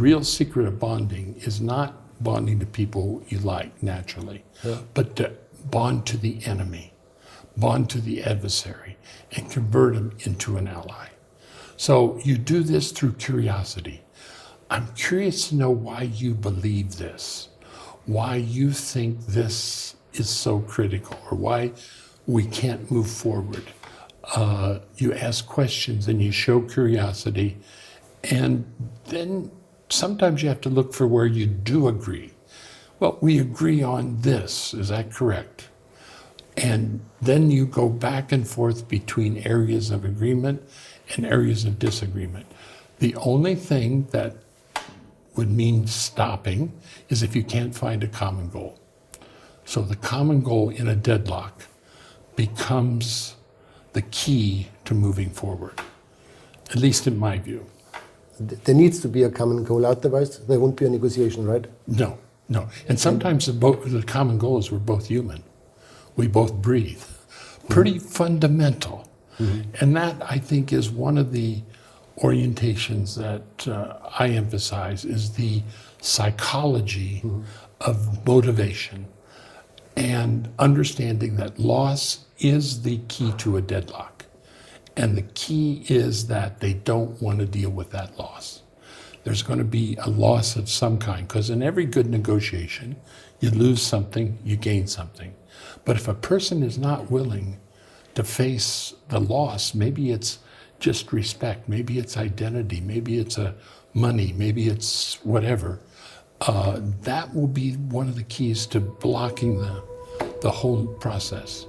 real secret of bonding is not bonding to people you like naturally, but to bond to the enemy, bond to the adversary, and convert him into an ally. So you do this through curiosity. I'm curious to know why you believe this, why you think this is so critical, or why we can't move forward. You ask questions and you show curiosity, and then sometimes you have to look for where you do agree. Well, we agree on this, is that correct? And then you go back and forth between areas of agreement and areas of disagreement. The only thing that would mean stopping is if you can't find a common goal. So the common goal in a deadlock becomes the key to moving forward, at least in my view. There needs to be a common goal, otherwise there won't be a negotiation, right? No. And sometimes the common goal is we're both human. We both breathe. Pretty fundamental. And that, I think, is one of the orientations that I emphasize, is the psychology of motivation and understanding that loss is the key to a deadlock. And the key is that they don't want to deal with that loss. There's going to be a loss of some kind, because in every good negotiation, you lose something, you gain something. But if a person is not willing to face the loss, maybe it's just respect, maybe it's identity, maybe it's money, maybe it's whatever, that will be one of the keys to blocking the whole process.